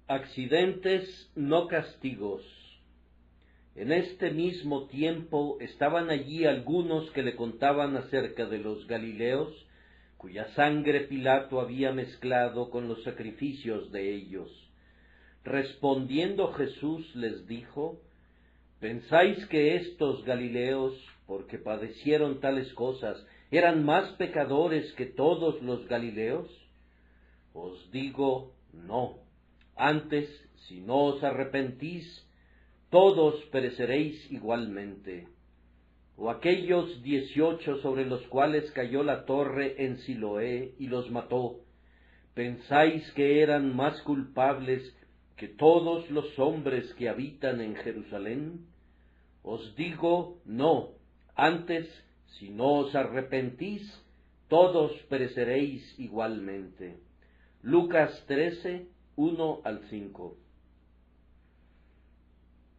Accidentes, no castigos. En este mismo tiempo estaban allí algunos que le contaban acerca de los Galileos, cuya sangre Pilato había mezclado con los sacrificios de ellos. Respondiendo Jesús les dijo: ¿Pensáis que estos Galileos, porque padecieron tales cosas, eran más pecadores que todos los Galileos? Os digo, no. Antes, si no os arrepentís, todos pereceréis igualmente. O aquellos 18 sobre los cuales cayó la torre en Siloé y los mató, ¿pensáis que eran más culpables que todos los hombres que habitan en Jerusalén? Os digo, no. Antes, si no os arrepentís, todos pereceréis igualmente. Lucas 13, 1 al 5.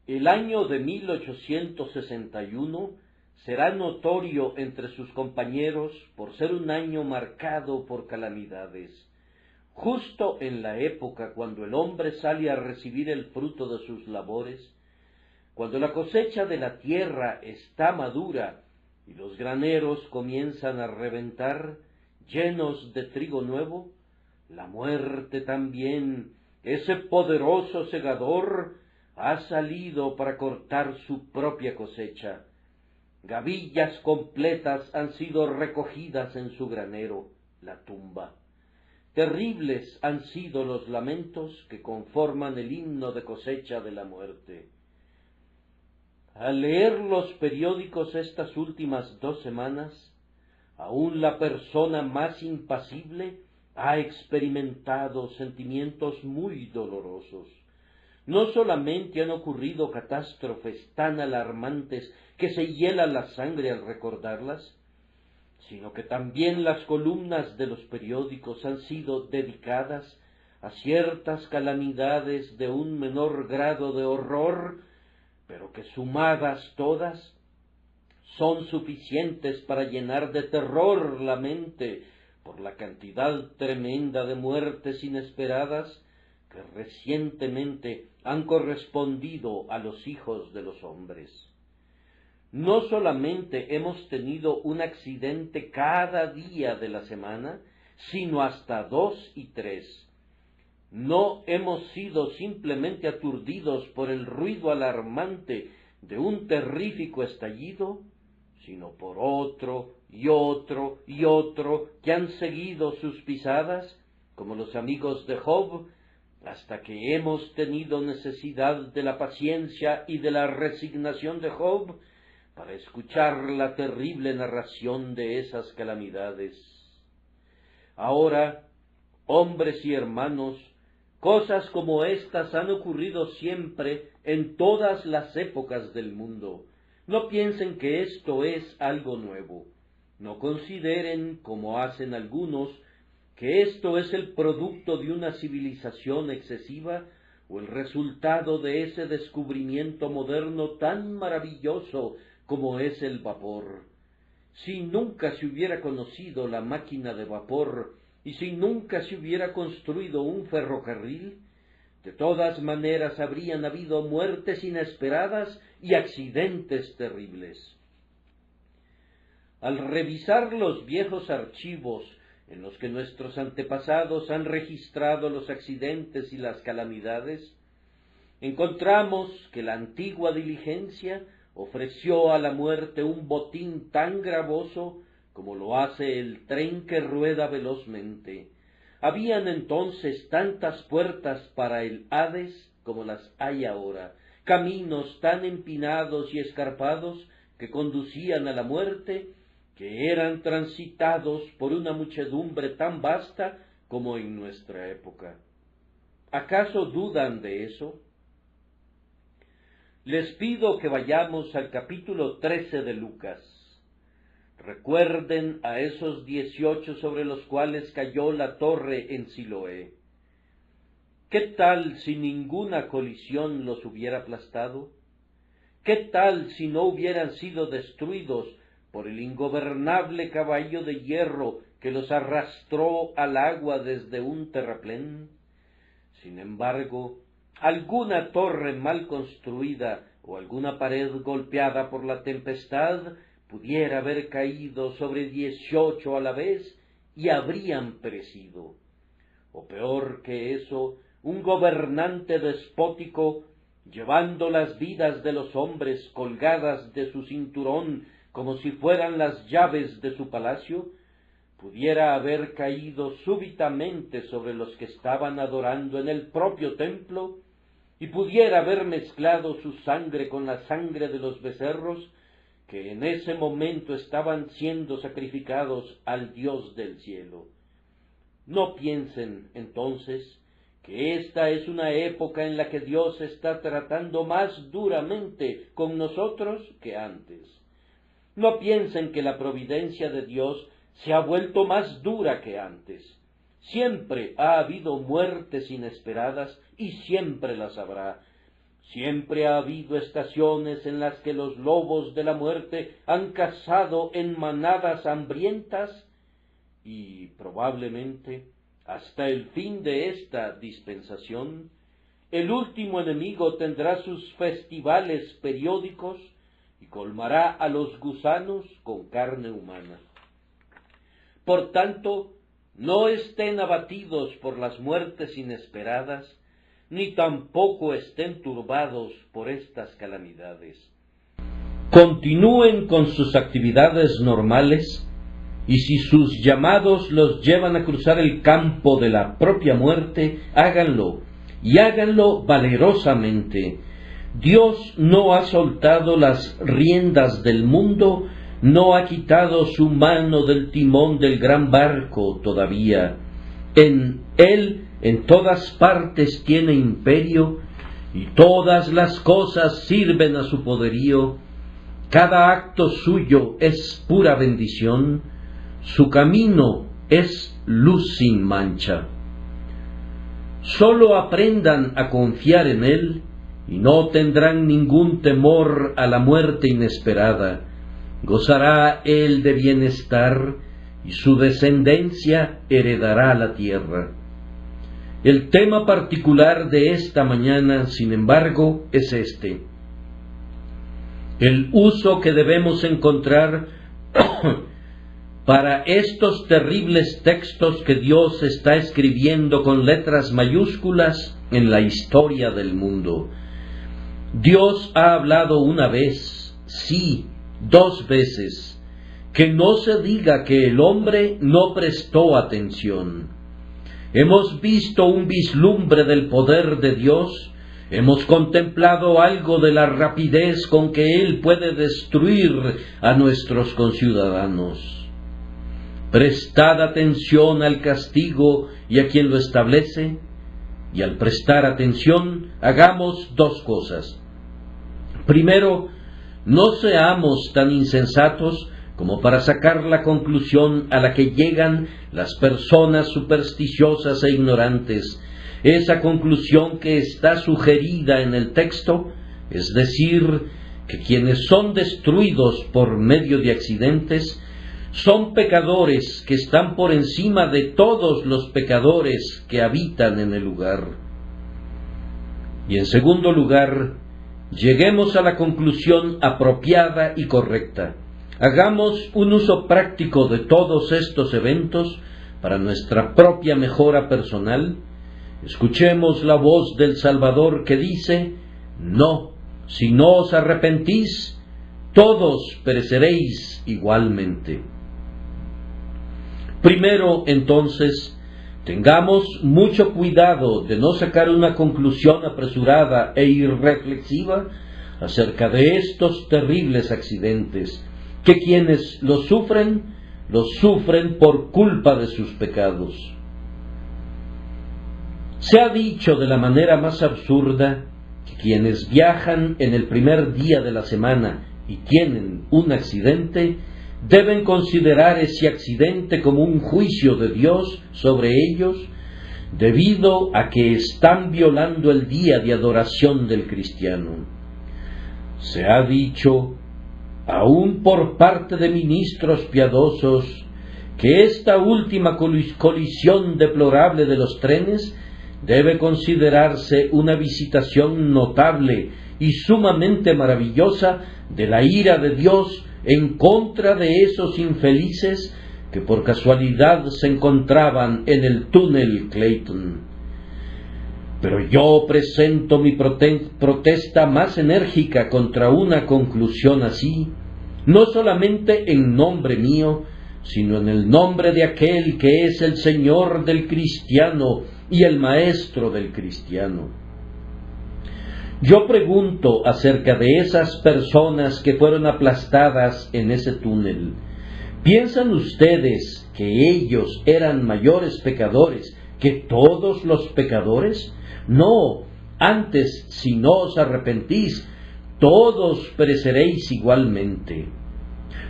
El año de 1861 será notorio entre sus compañeros por ser un año marcado por calamidades. Justo en la época cuando el hombre sale a recibir el fruto de sus labores, cuando la cosecha de la tierra está madura y los graneros comienzan a reventar, llenos de trigo nuevo, la muerte también, ese poderoso segador, ha salido para cortar su propia cosecha. Gavillas completas han sido recogidas en su granero, la tumba. Terribles han sido los lamentos que conforman el himno de cosecha de la muerte. Al leer los periódicos estas últimas 2 semanas, aún la persona más impasible ha experimentado sentimientos muy dolorosos. No solamente han ocurrido catástrofes tan alarmantes que se hiela la sangre al recordarlas, sino que también las columnas de los periódicos han sido dedicadas a ciertas calamidades de un menor grado de horror, pero que sumadas todas son suficientes para llenar de terror la mente por la cantidad tremenda de muertes inesperadas que recientemente han correspondido a los hijos de los hombres. No solamente hemos tenido un accidente cada día de la semana, sino hasta 2 y 3. No hemos sido simplemente aturdidos por el ruido alarmante de un terrífico estallido, sino por otro y otro y otro que han seguido sus pisadas, como los amigos de Job, hasta que hemos tenido necesidad de la paciencia y de la resignación de Job para escuchar la terrible narración de esas calamidades. Ahora, hombres y hermanos, cosas como estas han ocurrido siempre en todas las épocas del mundo. No piensen que esto es algo nuevo. No consideren, como hacen algunos, que esto es el producto de una civilización excesiva o el resultado de ese descubrimiento moderno tan maravilloso como es el vapor. Si nunca se hubiera conocido la máquina de vapor y si nunca se hubiera construido un ferrocarril, de todas maneras habrían habido muertes inesperadas y accidentes terribles. Al revisar los viejos archivos en los que nuestros antepasados han registrado los accidentes y las calamidades, encontramos que la antigua diligencia ofreció a la muerte un botín tan gravoso como lo hace el tren que rueda velozmente. Habían entonces tantas puertas para el Hades como las hay ahora, caminos tan empinados y escarpados que conducían a la muerte, que eran transitados por una muchedumbre tan vasta como en nuestra época. ¿Acaso dudan de eso? Les pido que vayamos al capítulo 13 de Lucas. Recuerden a esos 18 sobre los cuales cayó la torre en Siloé. ¿Qué tal si ninguna colisión los hubiera aplastado? ¿Qué tal si no hubieran sido destruidos por el ingobernable caballo de hierro que los arrastró al agua desde un terraplén? Sin embargo, alguna torre mal construida o alguna pared golpeada por la tempestad pudiera haber caído sobre 18 a la vez y habrían perecido. O peor que eso, un gobernante despótico, llevando las vidas de los hombres colgadas de su cinturón como si fueran las llaves de su palacio, pudiera haber caído súbitamente sobre los que estaban adorando en el propio templo, y pudiera haber mezclado su sangre con la sangre de los becerros que en ese momento estaban siendo sacrificados al Dios del cielo. No piensen, entonces, que esta es una época en la que Dios está tratando más duramente con nosotros que antes. No piensen que la providencia de Dios se ha vuelto más dura que antes. Siempre ha habido muertes inesperadas y siempre las habrá. Siempre ha habido estaciones en las que los lobos de la muerte han cazado en manadas hambrientas y probablemente hasta el fin de esta dispensación el último enemigo tendrá sus festivales periódicos y colmará a los gusanos con carne humana. Por tanto, no estén abatidos por las muertes inesperadas, ni tampoco estén turbados por estas calamidades. Continúen con sus actividades normales, y si sus llamados los llevan a cruzar el campo de la propia muerte, háganlo, y háganlo valerosamente. Dios no ha soltado las riendas del mundo, no ha quitado su mano del timón del gran barco todavía. Él en todas partes tiene imperio, y todas las cosas sirven a su poderío. Cada acto suyo es pura bendición, su camino es luz sin mancha. Sólo aprendan a confiar en Él, y no tendrán ningún temor a la muerte inesperada. Gozará Él de bienestar, y su descendencia heredará la tierra. El tema particular de esta mañana, sin embargo, es este: el uso que debemos encontrar para estos terribles textos que Dios está escribiendo con letras mayúsculas en la historia del mundo. Dios ha hablado una vez, sí, 2 veces, que no se diga que el hombre no prestó atención. Hemos visto un vislumbre del poder de Dios, hemos contemplado algo de la rapidez con que Él puede destruir a nuestros conciudadanos. Prestad atención al castigo y a quien lo establece, y al prestar atención hagamos 2 cosas. Primero, no seamos tan insensatos como para sacar la conclusión a la que llegan las personas supersticiosas e ignorantes, esa conclusión que está sugerida en el texto, es decir, que quienes son destruidos por medio de accidentes son pecadores que están por encima de todos los pecadores que habitan en el lugar. Y en segundo lugar, lleguemos a la conclusión apropiada y correcta. Hagamos un uso práctico de todos estos eventos para nuestra propia mejora personal. Escuchemos la voz del Salvador que dice: no, si no os arrepentís, todos pereceréis igualmente. Primero, entonces, tengamos mucho cuidado de no sacar una conclusión apresurada e irreflexiva acerca de estos terribles accidentes, que quienes los sufren por culpa de sus pecados. Se ha dicho de la manera más absurda que quienes viajan en el primer día de la semana y tienen un accidente, deben considerar ese accidente como un juicio de Dios sobre ellos, debido a que están violando el día de adoración del cristiano. Se ha dicho, aún por parte de ministros piadosos, que esta última colisión deplorable de los trenes debe considerarse una visitación notable y sumamente maravillosa de la ira de Dios en contra de esos infelices que por casualidad se encontraban en el túnel Clayton. Pero yo presento mi protesta más enérgica contra una conclusión así, no solamente en nombre mío, sino en el nombre de aquel que es el Señor del cristiano y el Maestro del cristiano. Yo pregunto acerca de esas personas que fueron aplastadas en ese túnel. ¿Piensan ustedes que ellos eran mayores pecadores que todos los pecadores? No, antes, si no os arrepentís, todos pereceréis igualmente.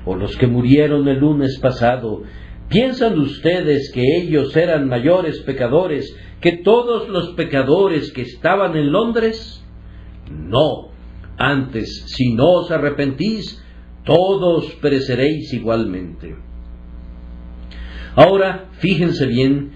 O los que murieron el lunes pasado, ¿piensan ustedes que ellos eran mayores pecadores que todos los pecadores que estaban en Londres? No, antes, si no os arrepentís, todos pereceréis igualmente. Ahora, fíjense bien,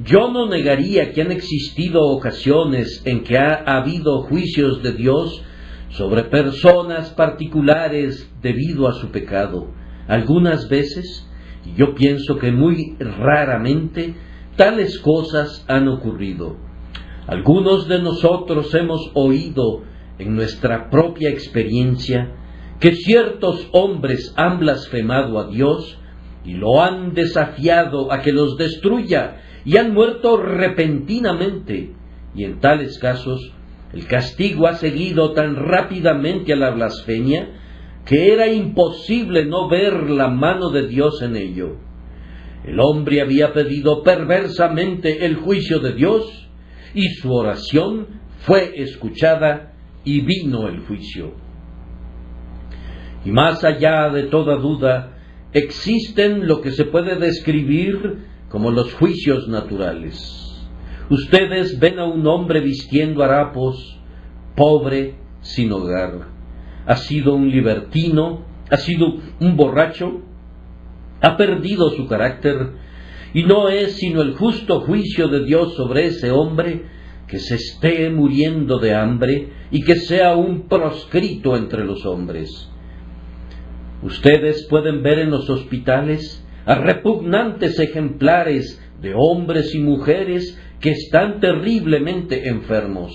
yo no negaría que han existido ocasiones en que ha habido juicios de Dios sobre personas particulares debido a su pecado. Algunas veces, y yo pienso que muy raramente, tales cosas han ocurrido. Algunos de nosotros hemos oído en nuestra propia experiencia que ciertos hombres han blasfemado a Dios y lo han desafiado a que los destruya y han muerto repentinamente, y en tales casos el castigo ha seguido tan rápidamente a la blasfemia que era imposible no ver la mano de Dios en ello. El hombre había pedido perversamente el juicio de Dios y su oración fue escuchada y vino el juicio. Y más allá de toda duda, existen lo que se puede describir como los juicios naturales. Ustedes ven a un hombre vistiendo harapos, pobre, sin hogar. Ha sido un libertino, ha sido un borracho, ha perdido su carácter, y no es sino el justo juicio de Dios sobre ese hombre que se esté muriendo de hambre y que sea un proscrito entre los hombres. Ustedes pueden ver en los hospitales a repugnantes ejemplares de hombres y mujeres que están terriblemente enfermos.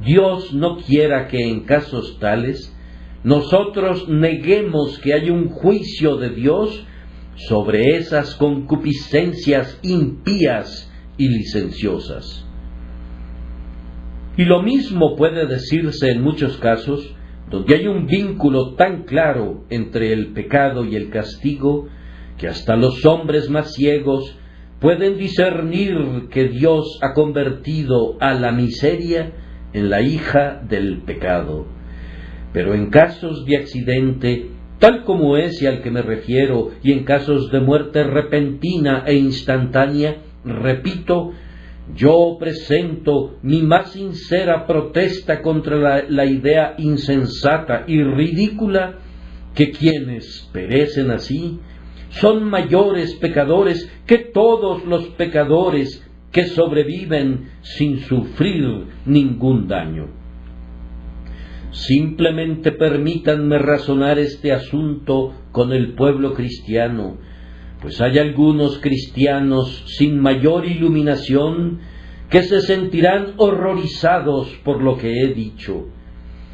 Dios no quiera que en casos tales nosotros neguemos que hay un juicio de Dios sobre esas concupiscencias impías y licenciosas. Y lo mismo puede decirse en muchos casos donde hay un vínculo tan claro entre el pecado y el castigo que hasta los hombres más ciegos pueden discernir que Dios ha convertido a la miseria en la hija del pecado. Pero en casos de accidente, tal como ese al que me refiero, y en casos de muerte repentina e instantánea, repito, yo presento mi más sincera protesta contra la idea insensata y ridícula que quienes perecen así son mayores pecadores que todos los pecadores que sobreviven sin sufrir ningún daño. Simplemente permítanme razonar este asunto con el pueblo cristiano, pues hay algunos cristianos sin mayor iluminación que se sentirán horrorizados por lo que he dicho,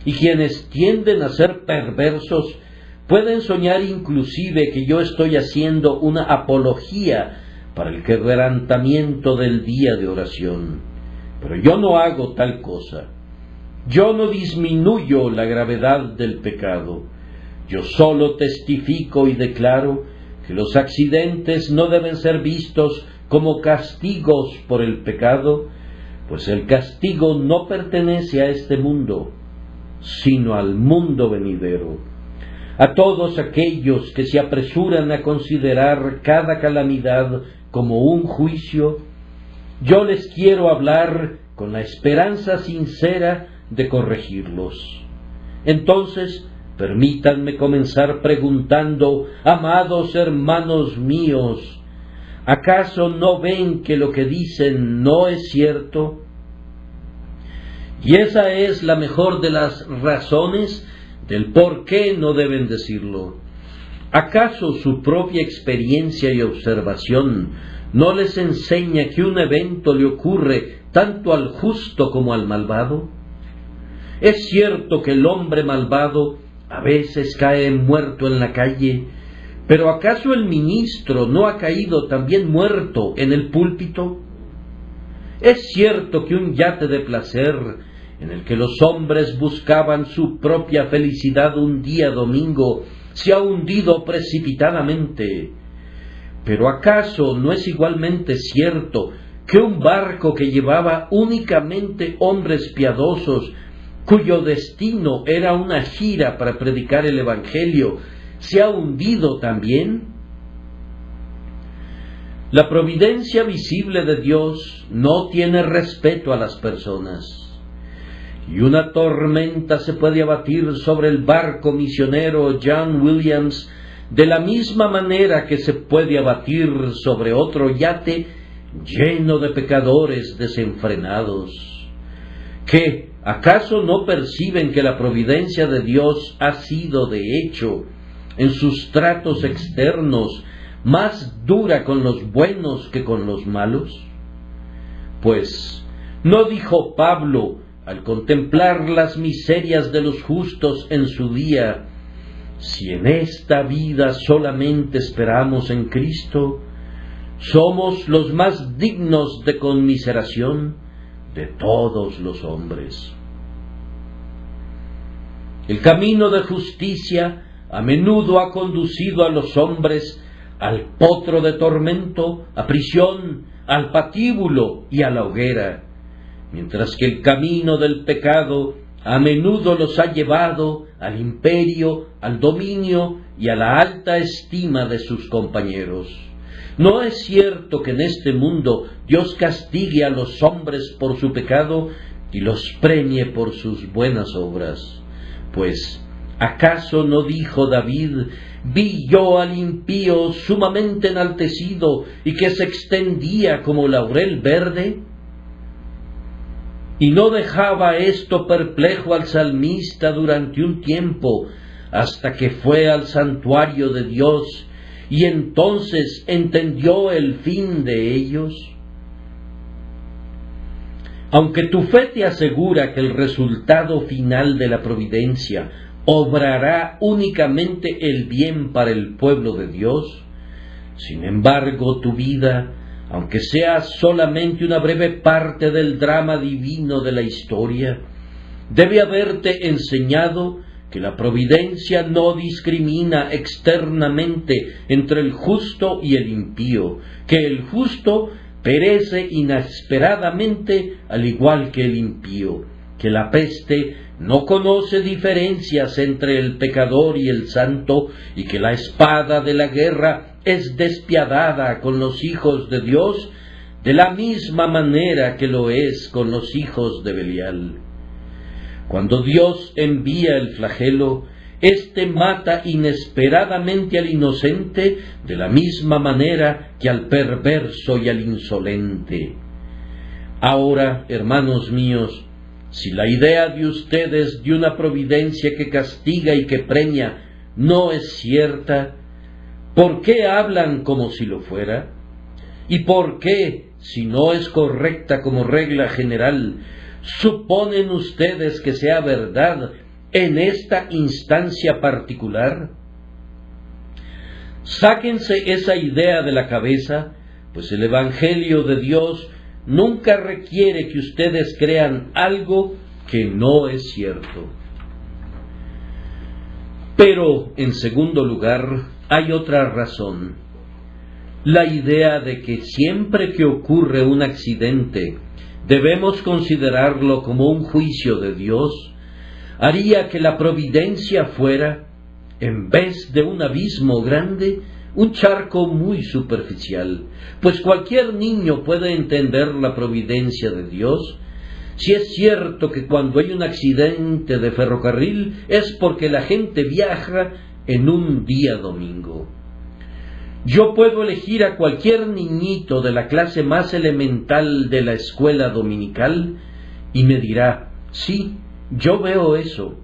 y quienes tienden a ser perversos pueden soñar inclusive que yo estoy haciendo una apología para el quebrantamiento del día de oración. Pero yo no hago tal cosa. Yo no disminuyo la gravedad del pecado. Yo solo testifico y declaro que los accidentes no deben ser vistos como castigos por el pecado, pues el castigo no pertenece a este mundo, sino al mundo venidero. A todos aquellos que se apresuran a considerar cada calamidad como un juicio, yo les quiero hablar con la esperanza sincera de corregirlos. Entonces, permítanme comenzar preguntando, amados hermanos míos, ¿Acaso no ven que lo que dicen no es cierto? Y esa es la mejor de las razones del por qué no deben decirlo. ¿Acaso su propia experiencia y observación no les enseña que un evento le ocurre tanto al justo como al malvado? Es cierto que el hombre malvado a veces cae muerto en la calle, pero ¿acaso el ministro no ha caído también muerto en el púlpito? Es cierto que un yate de placer, en el que los hombres buscaban su propia felicidad un día domingo, se ha hundido precipitadamente. Pero ¿acaso no es igualmente cierto que un barco que llevaba únicamente hombres piadosos, cuyo destino era una gira para predicar el Evangelio, se ha hundido también? La providencia visible de Dios no tiene respeto a las personas. Y una tormenta se puede abatir sobre el barco misionero John Williams de la misma manera que se puede abatir sobre otro yate lleno de pecadores desenfrenados. ¿Qué? ¿Acaso no perciben que la providencia de Dios ha sido, de hecho, en sus tratos externos, más dura con los buenos que con los malos? Pues, ¿no dijo Pablo, al contemplar las miserias de los justos en su día, si en esta vida solamente esperamos en Cristo, somos los más dignos de conmiseración de todos los hombres? El camino de justicia a menudo ha conducido a los hombres al potro de tormento, a prisión, al patíbulo y a la hoguera, mientras que el camino del pecado a menudo los ha llevado al imperio, al dominio y a la alta estima de sus compañeros. ¿No es cierto que en este mundo Dios castigue a los hombres por su pecado y los premie por sus buenas obras? Pues, ¿acaso no dijo David: vi yo al impío sumamente enaltecido y que se extendía como laurel verde? Y no dejaba esto perplejo al salmista durante un tiempo, hasta que fue al santuario de Dios, y entonces entendió el fin de ellos. Aunque tu fe te asegura que el resultado final de la providencia obrará únicamente el bien para el pueblo de Dios, sin embargo tu vida, aunque sea solamente una breve parte del drama divino de la historia, debe haberte enseñado que la providencia no discrimina externamente entre el justo y el impío, que el justo perece inesperadamente al igual que el impío, que la peste no conoce diferencias entre el pecador y el santo, y que la espada de la guerra es despiadada con los hijos de Dios, de la misma manera que lo es con los hijos de Belial. Cuando Dios envía el flagelo, éste mata inesperadamente al inocente de la misma manera que al perverso y al insolente. Ahora, hermanos míos, si la idea de ustedes de una providencia que castiga y que premia no es cierta, ¿por qué hablan como si lo fuera? ¿Y por qué, si no es correcta como regla general, suponen ustedes que sea verdad en esta instancia particular? Sáquense esa idea de la cabeza, pues el Evangelio de Dios nunca requiere que ustedes crean algo que no es cierto. Pero, en segundo lugar, hay otra razón: la idea de que siempre que ocurre un accidente debemos considerarlo como un juicio de Dios, haría que la providencia fuera, en vez de un abismo grande, un charco muy superficial, pues cualquier niño puede entender la providencia de Dios. Si es cierto que cuando hay un accidente de ferrocarril es porque la gente viaja en un día domingo. Yo puedo elegir a cualquier niñito de la clase más elemental de la escuela dominical y me dirá, sí, yo veo eso.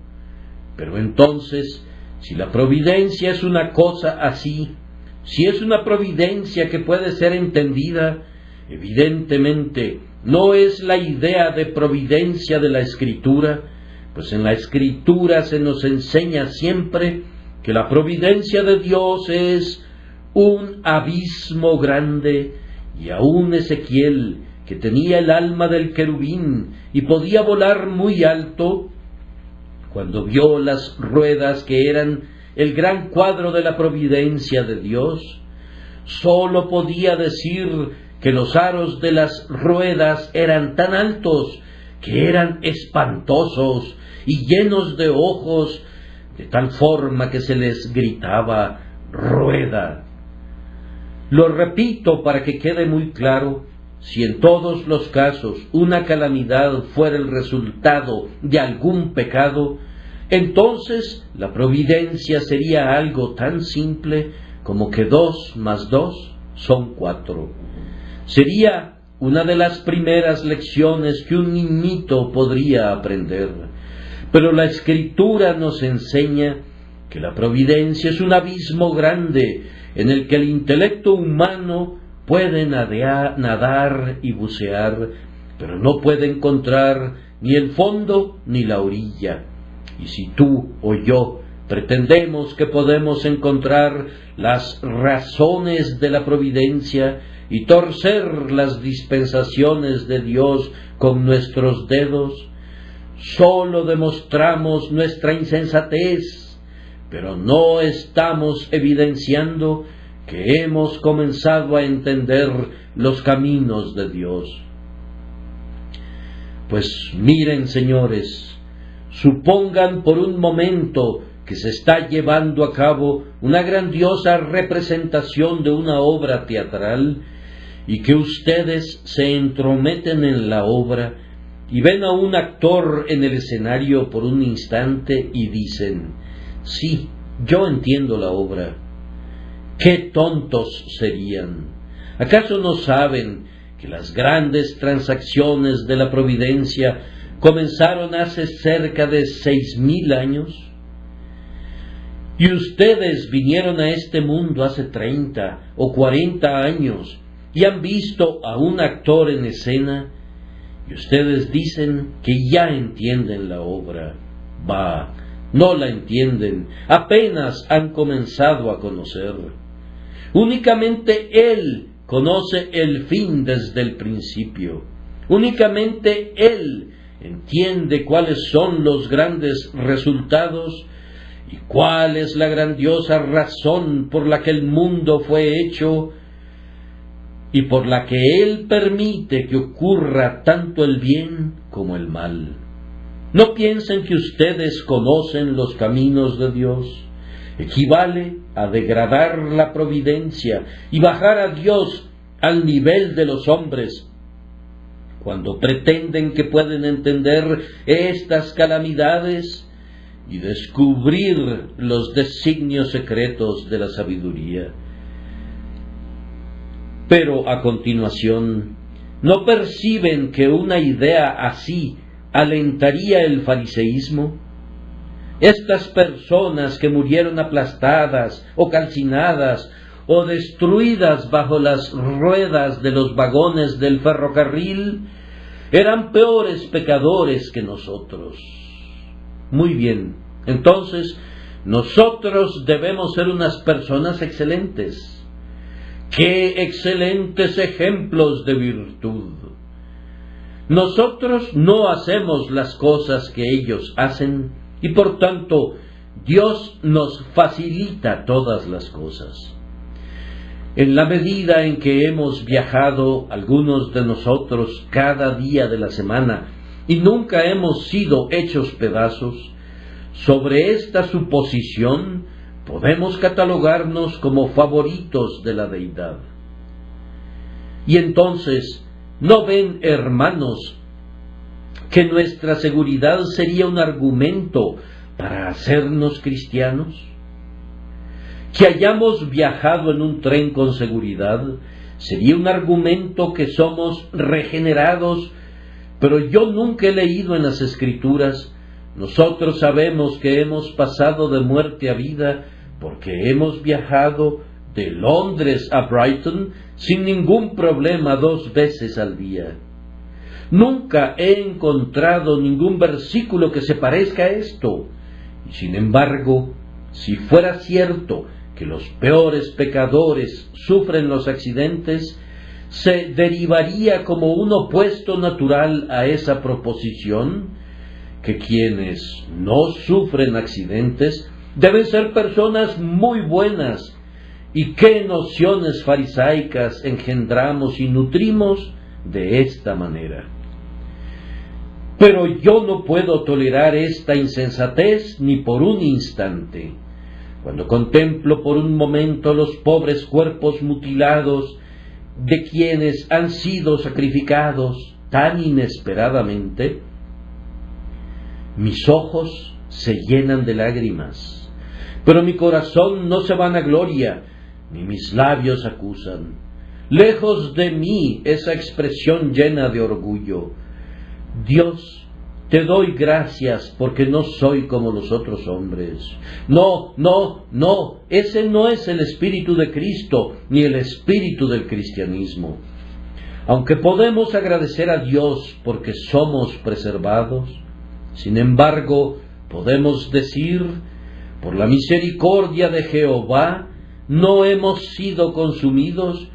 Pero entonces, si la providencia es una cosa así, si es una providencia que puede ser entendida, evidentemente no es la idea de providencia de la Escritura, pues en la Escritura se nos enseña siempre que la providencia de Dios es un abismo grande, y aun Ezequiel, que tenía el alma del querubín y podía volar muy alto, cuando vio las ruedas que eran el gran cuadro de la providencia de Dios, sólo podía decir que los aros de las ruedas eran tan altos que eran espantosos y llenos de ojos, de tal forma que se les gritaba rueda. Lo repito para que quede muy claro, si en todos los casos una calamidad fuera el resultado de algún pecado, entonces la providencia sería algo tan simple como que 2 más 2 son 4. Sería una de las primeras lecciones que un niñito podría aprender. Pero la Escritura nos enseña que la providencia es un abismo grande en el que el intelecto humano puede nadar y bucear, pero no puede encontrar ni el fondo ni la orilla. Y si tú o yo pretendemos que podemos encontrar las razones de la providencia y torcer las dispensaciones de Dios con nuestros dedos, sólo demostramos nuestra insensatez, pero no estamos evidenciando que hemos comenzado a entender los caminos de Dios. Pues miren, señores, supongan por un momento que se está llevando a cabo una grandiosa representación de una obra teatral y que ustedes se entrometen en la obra y ven a un actor en el escenario por un instante y dicen, sí, yo entiendo la obra. ¡Qué tontos serían! ¿Acaso no saben que las grandes transacciones de la providencia comenzaron hace cerca de 6,000 años? Y ustedes vinieron a este mundo hace 30 o 40 años y han visto a un actor en escena y ustedes dicen que ya entienden la obra. Bah, no la entienden, apenas han comenzado a conocer. Únicamente Él conoce el fin desde el principio. Únicamente Él entiende cuáles son los grandes resultados y cuál es la grandiosa razón por la que el mundo fue hecho y por la que Él permite que ocurra tanto el bien como el mal. No piensen que ustedes conocen los caminos de Dios. Equivale a degradar la providencia y bajar a Dios al nivel de los hombres cuando pretenden que pueden entender estas calamidades y descubrir los designios secretos de la sabiduría. Pero a continuación, ¿no perciben que una idea así alentaría el fariseísmo? Estas personas que murieron aplastadas o calcinadas o destruidas bajo las ruedas de los vagones del ferrocarril eran peores pecadores que nosotros. Muy bien, entonces nosotros debemos ser unas personas excelentes. ¡Qué excelentes ejemplos de virtud! Nosotros no hacemos las cosas que ellos hacen y por tanto Dios nos facilita todas las cosas. En la medida en que hemos viajado algunos de nosotros cada día de la semana y nunca hemos sido hechos pedazos, sobre esta suposición podemos catalogarnos como favoritos de la deidad. Y entonces, ¿no ven, hermanos, que nuestra seguridad sería un argumento para hacernos cristianos? Que hayamos viajado en un tren con seguridad sería un argumento que somos regenerados, pero yo nunca he leído en las Escrituras. Nosotros sabemos que hemos pasado de muerte a vida porque hemos viajado de Londres a Brighton sin ningún problema 2 veces al día. Nunca he encontrado ningún versículo que se parezca a esto. Y sin embargo, si fuera cierto que los peores pecadores sufren los accidentes, se derivaría como un opuesto natural a esa proposición que quienes no sufren accidentes deben ser personas muy buenas. ¿Y qué nociones farisaicas engendramos y nutrimos de esta manera? Pero yo no puedo tolerar esta insensatez ni por un instante. Cuando contemplo por un momento los pobres cuerpos mutilados de quienes han sido sacrificados tan inesperadamente, mis ojos se llenan de lágrimas, pero mi corazón no se vanagloria, ni mis labios acusan. Lejos de mí esa expresión llena de orgullo. Dios, te doy gracias porque no soy como los otros hombres. No, ese no es el espíritu de Cristo, ni el espíritu del cristianismo. Aunque podemos agradecer a Dios porque somos preservados, sin embargo, podemos decir, por la misericordia de Jehová, no hemos sido consumidos,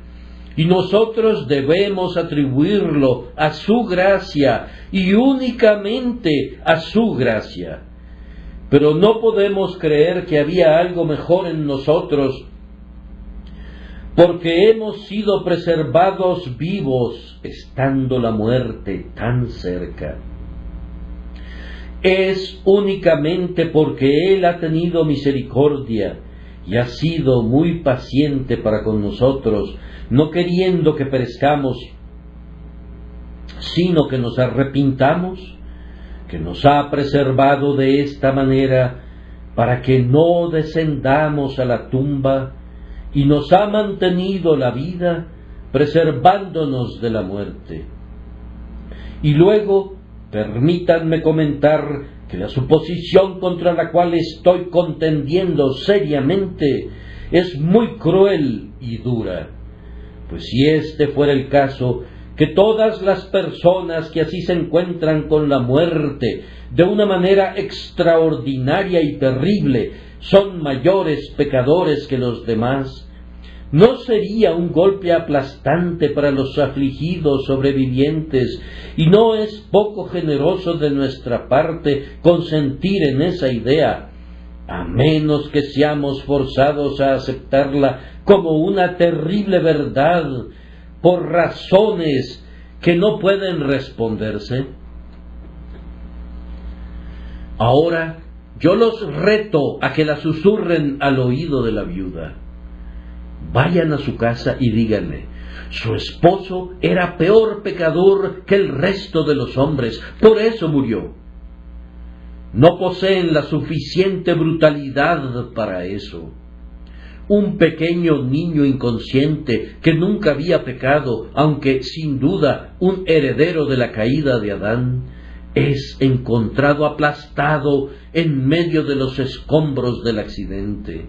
y nosotros debemos atribuirlo a su gracia y únicamente a su gracia. Pero no podemos creer que había algo mejor en nosotros, porque hemos sido preservados vivos estando la muerte tan cerca. Es únicamente porque Él ha tenido misericordia y ha sido muy paciente para con nosotros, no queriendo que perezcamos, sino que nos arrepintamos, que nos ha preservado de esta manera para que no descendamos a la tumba, y nos ha mantenido la vida, preservándonos de la muerte. Y luego, permítanme comentar que la suposición contra la cual estoy contendiendo seriamente es muy cruel y dura, pues si este fuera el caso, que todas las personas que así se encuentran con la muerte de una manera extraordinaria y terrible son mayores pecadores que los demás, ¿no sería un golpe aplastante para los afligidos sobrevivientes? Y no es poco generoso de nuestra parte consentir en esa idea, a menos que seamos forzados a aceptarla como una terrible verdad por razones que no pueden responderse. Ahora yo los reto a que la susurren al oído de la viuda. Vayan a su casa y díganle: su esposo era peor pecador que el resto de los hombres, por eso murió. No poseen la suficiente brutalidad para eso. Un pequeño niño inconsciente que nunca había pecado, aunque sin duda un heredero de la caída de Adán, es encontrado aplastado en medio de los escombros del accidente.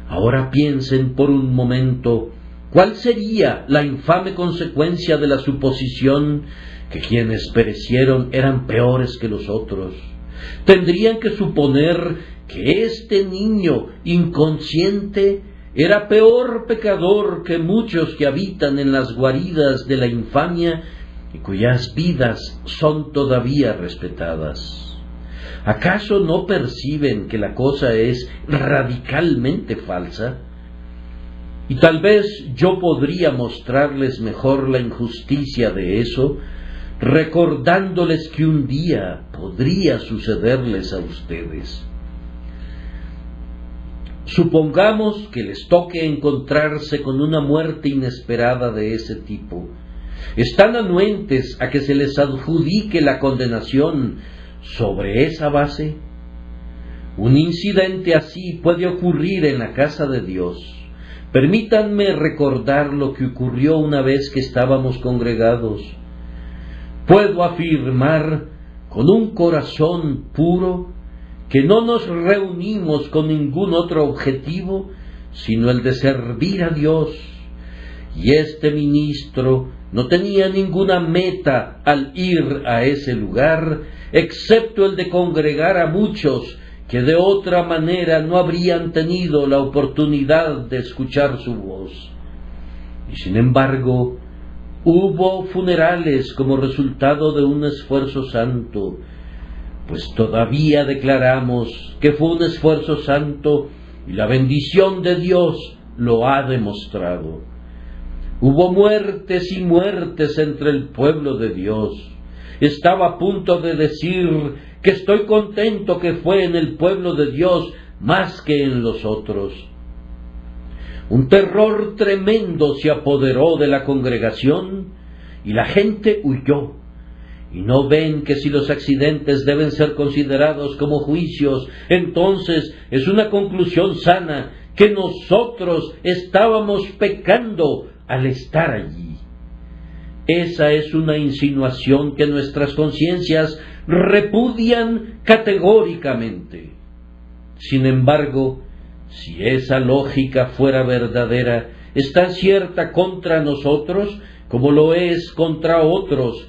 Ahora piensen por un momento, ¿cuál sería la infame consecuencia de la suposición que quienes perecieron eran peores que los otros? Tendrían que suponer que este niño inconsciente era peor pecador que muchos que habitan en las guaridas de la infamia y cuyas vidas son todavía respetadas. ¿Acaso no perciben que la cosa es radicalmente falsa? Y tal vez yo podría mostrarles mejor la injusticia de eso, recordándoles que un día podría sucederles a ustedes. Supongamos que les toque encontrarse con una muerte inesperada de ese tipo. ¿Están anuentes a que se les adjudique la condenación sobre esa base? Un incidente así puede ocurrir en la casa de Dios. Permítanme recordar lo que ocurrió una vez que estábamos congregados. Puedo afirmar con un corazón puro que no nos reunimos con ningún otro objetivo sino el de servir a Dios. Y este ministro no tenía ninguna meta al ir a ese lugar, excepto el de congregar a muchos que de otra manera no habrían tenido la oportunidad de escuchar su voz. Y sin embargo, hubo funerales como resultado de un esfuerzo santo, pues todavía declaramos que fue un esfuerzo santo y la bendición de Dios lo ha demostrado. Hubo muertes y muertes entre el pueblo de Dios. Estaba a punto de decir que estoy contento que fue en el pueblo de Dios más que en los otros. Un terror tremendo se apoderó de la congregación y la gente huyó. ¿Y no ven que si los accidentes deben ser considerados como juicios, entonces es una conclusión sana que nosotros estábamos pecando al estar allí? Esa es una insinuación que nuestras conciencias repudian categóricamente. Sin embargo, si esa lógica fuera verdadera, es tan cierta contra nosotros como lo es contra otros,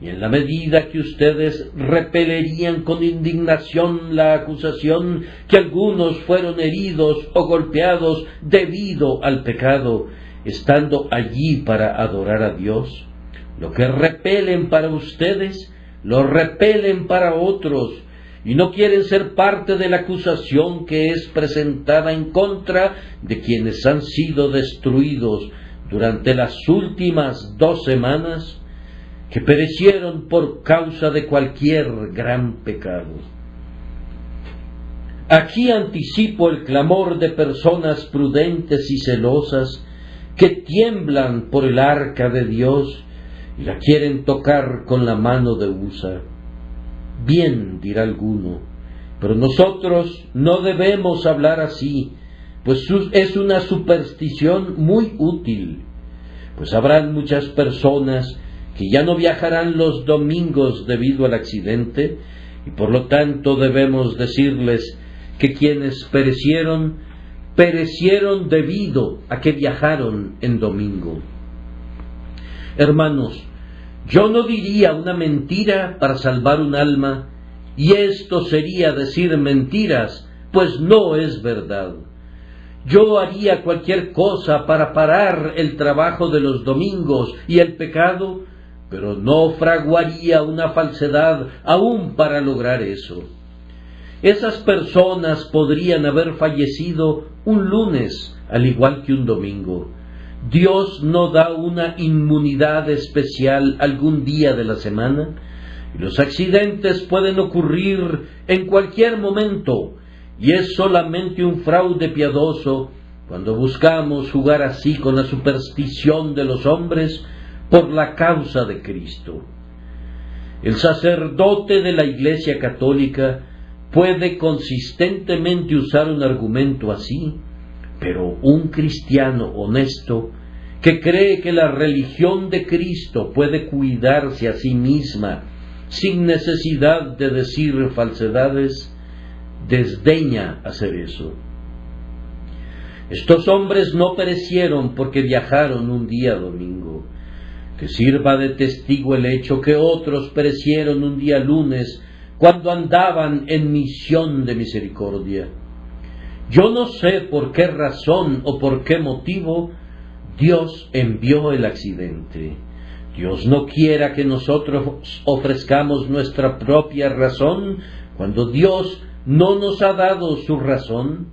y en la medida que ustedes repelerían con indignación la acusación que algunos fueron heridos o golpeados debido al pecado, estando allí para adorar a Dios, lo que repelen para ustedes, lo repelen para otros, y no quieren ser parte de la acusación que es presentada en contra de quienes han sido destruidos durante las últimas 2 semanas, que perecieron por causa de cualquier gran pecado. Aquí anticipo el clamor de personas prudentes y celosas que tiemblan por el arca de Dios y la quieren tocar con la mano de Usa. Bien, dirá alguno, pero nosotros no debemos hablar así, pues es una superstición muy útil, pues habrán muchas personas que ya no viajarán los domingos debido al accidente, y por lo tanto debemos decirles que quienes perecieron debido a que viajaron en domingo. Hermanos, yo no diría una mentira para salvar un alma, y esto sería decir mentiras, pues no es verdad. Yo haría cualquier cosa para parar el trabajo de los domingos y el pecado, pero no fraguaría una falsedad aún para lograr eso. Esas personas podrían haber fallecido un lunes, al igual que un domingo. Dios no da una inmunidad especial algún día de la semana, y los accidentes pueden ocurrir en cualquier momento, y es solamente un fraude piadoso cuando buscamos jugar así con la superstición de los hombres por la causa de Cristo. El sacerdote de la Iglesia Católica puede consistentemente usar un argumento así, pero un cristiano honesto que cree que la religión de Cristo puede cuidarse a sí misma sin necesidad de decir falsedades, desdeña hacer eso. Estos hombres no perecieron porque viajaron un día domingo. Que sirva de testigo el hecho que otros perecieron un día lunes cuando andaban en misión de misericordia. Yo no sé por qué razón o por qué motivo Dios envió el accidente. Dios no quiera que nosotros ofrezcamos nuestra propia razón cuando Dios no nos ha dado su razón,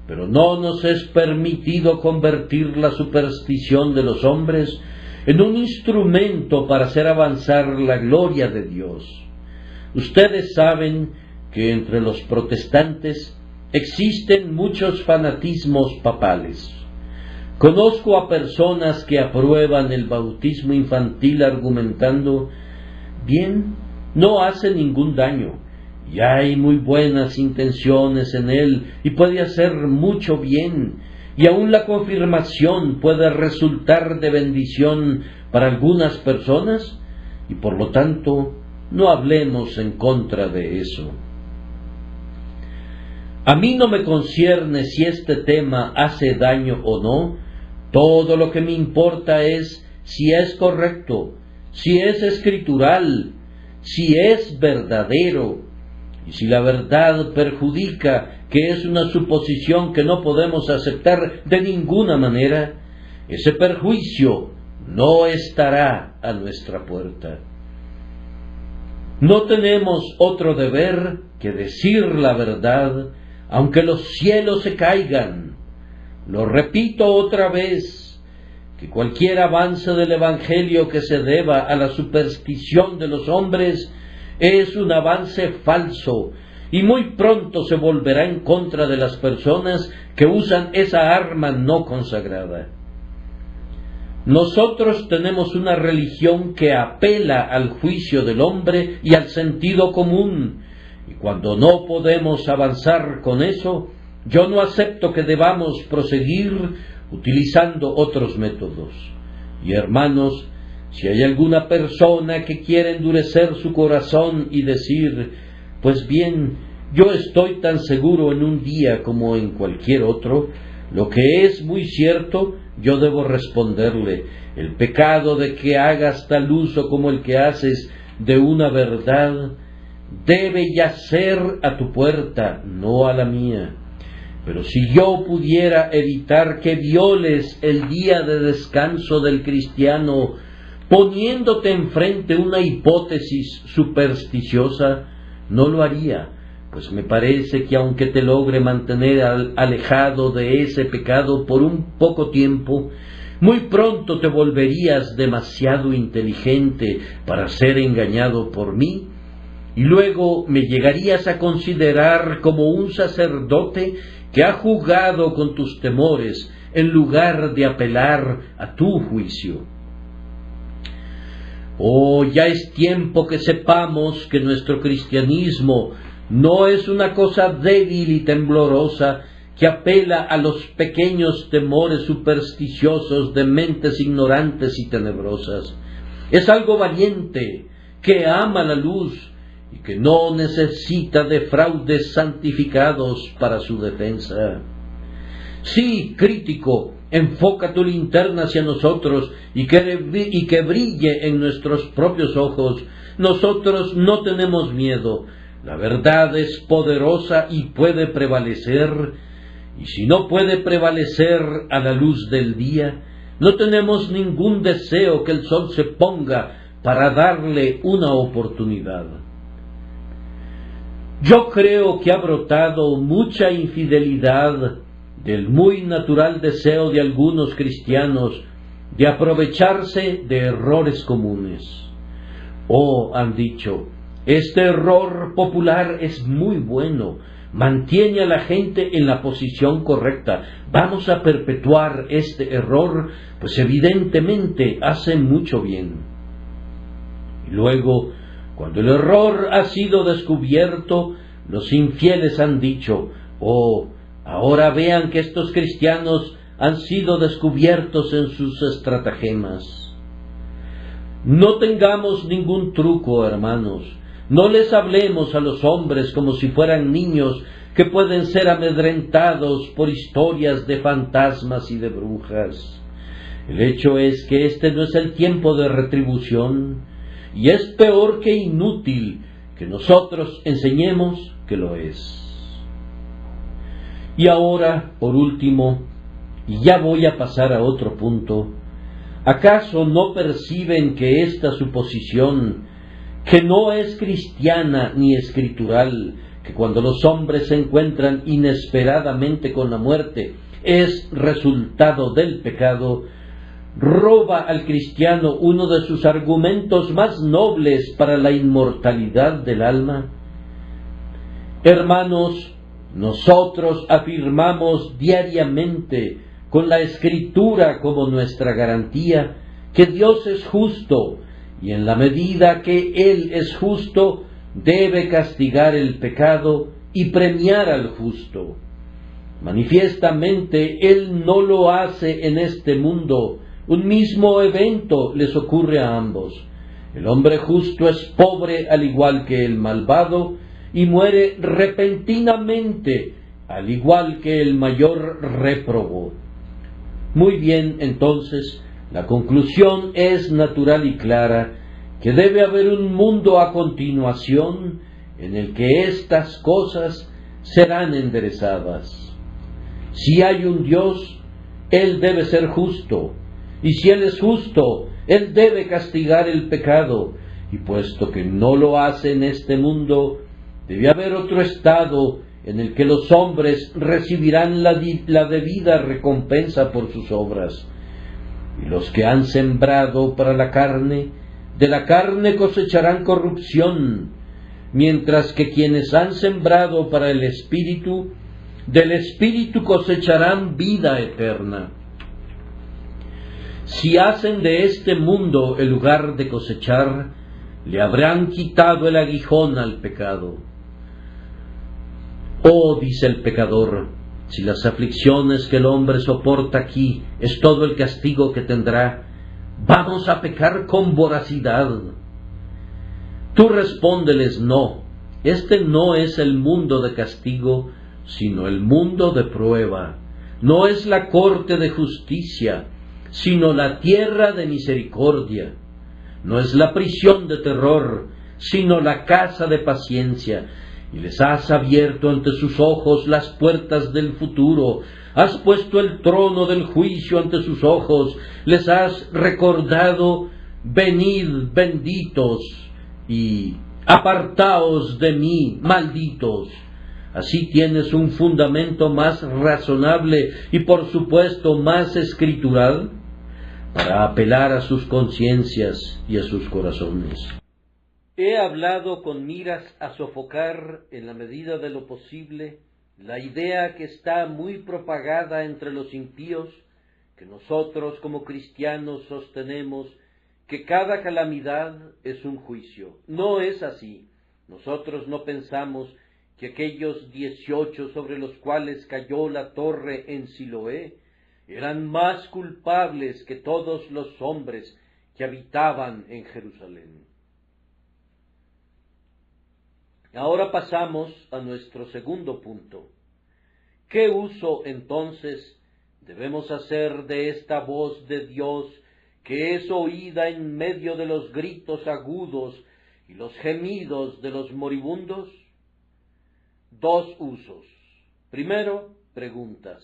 pero no nos es permitido convertir la superstición de los hombres en un instrumento para hacer avanzar la gloria de Dios. Ustedes saben que entre los protestantes existen muchos fanatismos papales. Conozco a personas que aprueban el bautismo infantil argumentando, bien, no hace ningún daño, y hay muy buenas intenciones en él, y puede hacer mucho bien, y aún la confirmación puede resultar de bendición para algunas personas, y por lo tanto no hablemos en contra de eso. A mí no me concierne si este tema hace daño o no. Todo lo que me importa es si es correcto, si es escritural, si es verdadero, y si la verdad perjudica, que es una suposición que no podemos aceptar de ninguna manera, ese perjuicio no estará a nuestra puerta. No tenemos otro deber que decir la verdad, aunque los cielos se caigan. Lo repito otra vez, que cualquier avance del Evangelio que se deba a la superstición de los hombres es un avance falso, y muy pronto se volverá en contra de las personas que usan esa arma no consagrada. Nosotros tenemos una religión que apela al juicio del hombre y al sentido común, y cuando no podemos avanzar con eso, yo no acepto que debamos proseguir utilizando otros métodos. Y hermanos, si hay alguna persona que quiere endurecer su corazón y decir, pues bien, yo estoy tan seguro en un día como en cualquier otro, lo que es muy cierto, yo debo responderle, el pecado de que hagas tal uso como el que haces de una verdad, debe yacer a tu puerta, no a la mía. Pero si yo pudiera evitar que violes el día de descanso del cristiano, poniéndote enfrente una hipótesis supersticiosa, no lo haría, pues me parece que aunque te logre mantener alejado de ese pecado por un poco tiempo, muy pronto te volverías demasiado inteligente para ser engañado por mí, y luego me llegarías a considerar como un sacerdote que ha jugado con tus temores en lugar de apelar a tu juicio. Oh, ya es tiempo que sepamos que nuestro cristianismo no es una cosa débil y temblorosa que apela a los pequeños temores supersticiosos de mentes ignorantes y tenebrosas. Es algo valiente, que ama la luz y que no necesita de fraudes santificados para su defensa. Sí, crítico, enfoca tu linterna hacia nosotros y que brille en nuestros propios ojos. Nosotros no tenemos miedo. La verdad es poderosa y puede prevalecer, y si no puede prevalecer a la luz del día, no tenemos ningún deseo que el sol se ponga para darle una oportunidad. Yo creo que ha brotado mucha infidelidad del muy natural deseo de algunos cristianos de aprovecharse de errores comunes. Oh, han dicho, este error popular es muy bueno, mantiene a la gente en la posición correcta, vamos a perpetuar este error, pues evidentemente hace mucho bien. Y luego, cuando el error ha sido descubierto, los infieles han dicho, oh, ahora vean que estos cristianos han sido descubiertos en sus estratagemas. No tengamos ningún truco, hermanos. No les hablemos a los hombres como si fueran niños que pueden ser amedrentados por historias de fantasmas y de brujas. El hecho es que este no es el tiempo de retribución, y es peor que inútil que nosotros enseñemos que lo es. Y ahora, por último, y ya voy a pasar a otro punto, ¿acaso no perciben que esta suposición, que no es cristiana ni escritural, que cuando los hombres se encuentran inesperadamente con la muerte, es resultado del pecado, roba al cristiano uno de sus argumentos más nobles para la inmortalidad del alma? Hermanos, nosotros afirmamos diariamente, con la Escritura como nuestra garantía, que Dios es justo, y en la medida que Él es justo, debe castigar el pecado y premiar al justo. Manifiestamente Él no lo hace en este mundo. Un mismo evento les ocurre a ambos. El hombre justo es pobre al igual que el malvado y muere repentinamente al igual que el mayor réprobo. Muy bien, entonces, la conclusión es natural y clara, que debe haber un mundo a continuación en el que estas cosas serán enderezadas. Si hay un Dios, Él debe ser justo, y si Él es justo, Él debe castigar el pecado, y puesto que no lo hace en este mundo, debe haber otro estado en el que los hombres recibirán la debida recompensa por sus obras. Y los que han sembrado para la carne, de la carne cosecharán corrupción, mientras que quienes han sembrado para el Espíritu, del Espíritu cosecharán vida eterna. Si hacen de este mundo el lugar de cosechar, le habrán quitado el aguijón al pecado. Oh, dice el pecador, si las aflicciones que el hombre soporta aquí es todo el castigo que tendrá, ¿vamos a pecar con voracidad? Tú respóndeles no, este no es el mundo de castigo, sino el mundo de prueba. No es la corte de justicia, sino la tierra de misericordia. No es la prisión de terror, sino la casa de paciencia. Y les has abierto ante sus ojos las puertas del futuro. Has puesto el trono del juicio ante sus ojos. Les has recordado: venid benditos, y apartaos de mí, malditos. Así tienes un fundamento más razonable y por supuesto más escritural para apelar a sus conciencias y a sus corazones. He hablado con miras a sofocar, en la medida de lo posible, la idea que está muy propagada entre los impíos, que nosotros como cristianos sostenemos que cada calamidad es un juicio. No es así. Nosotros no pensamos que aquellos 18 sobre los cuales cayó la torre en Siloé eran más culpables que todos los hombres que habitaban en Jerusalén. Ahora pasamos a nuestro segundo punto. ¿Qué uso entonces debemos hacer de esta voz de Dios que es oída en medio de los gritos agudos y los gemidos de los moribundos? Dos usos. Primero, preguntas.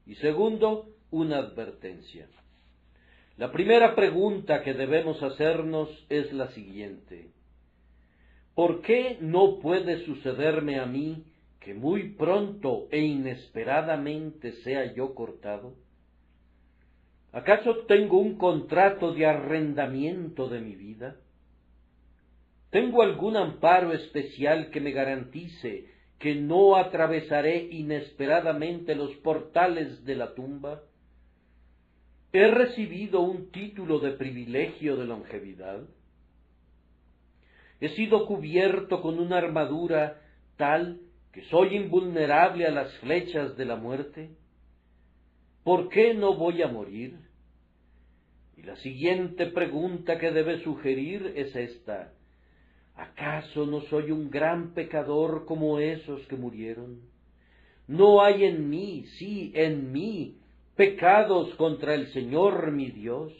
Y segundo, una advertencia. La primera pregunta que debemos hacernos es la siguiente: ¿por qué no puede sucederme a mí que muy pronto e inesperadamente sea yo cortado? ¿Acaso tengo un contrato de arrendamiento de mi vida? ¿Tengo algún amparo especial que me garantice que no atravesaré inesperadamente los portales de la tumba? ¿He recibido un título de privilegio de longevidad? ¿He sido cubierto con una armadura tal que soy invulnerable a las flechas de la muerte? ¿Por qué no voy a morir? Y la siguiente pregunta que debe sugerir es esta: ¿acaso no soy un gran pecador como esos que murieron? ¿No hay en mí, sí, en mí, pecados contra el Señor mi Dios?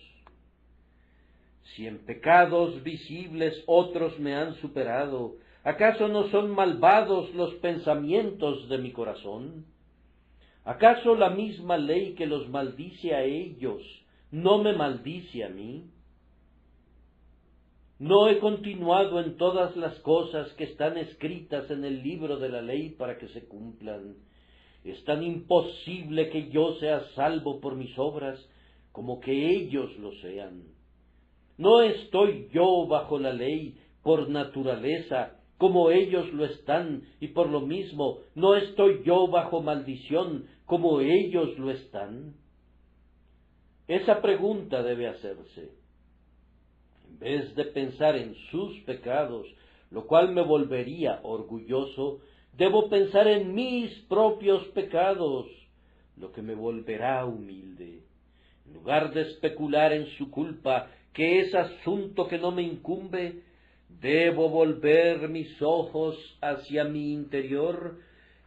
Si en pecados visibles otros me han superado, ¿acaso no son malvados los pensamientos de mi corazón? ¿Acaso la misma ley que los maldice a ellos no me maldice a mí? ¿No he continuado en todas las cosas que están escritas en el libro de la ley para que se cumplan? Es tan imposible que yo sea salvo por mis obras como que ellos lo sean. ¿No estoy yo bajo la ley por naturaleza como ellos lo están, y por lo mismo no estoy yo bajo maldición como ellos lo están? Esa pregunta debe hacerse. En vez de pensar en sus pecados, lo cual me volvería orgulloso, debo pensar en mis propios pecados, lo que me volverá humilde. En lugar de especular en su culpa, que es asunto que no me incumbe, debo volver mis ojos hacia mi interior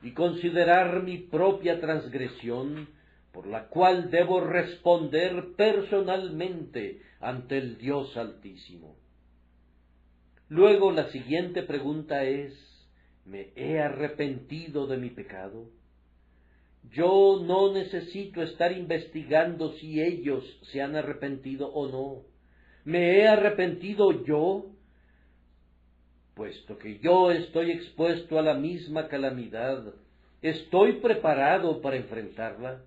y considerar mi propia transgresión, por la cual debo responder personalmente ante el Dios Altísimo. Luego la siguiente pregunta es: ¿me he arrepentido de mi pecado? Yo no necesito estar investigando si ellos se han arrepentido o no. ¿Me he arrepentido yo? Puesto que yo estoy expuesto a la misma calamidad, ¿estoy preparado para enfrentarla?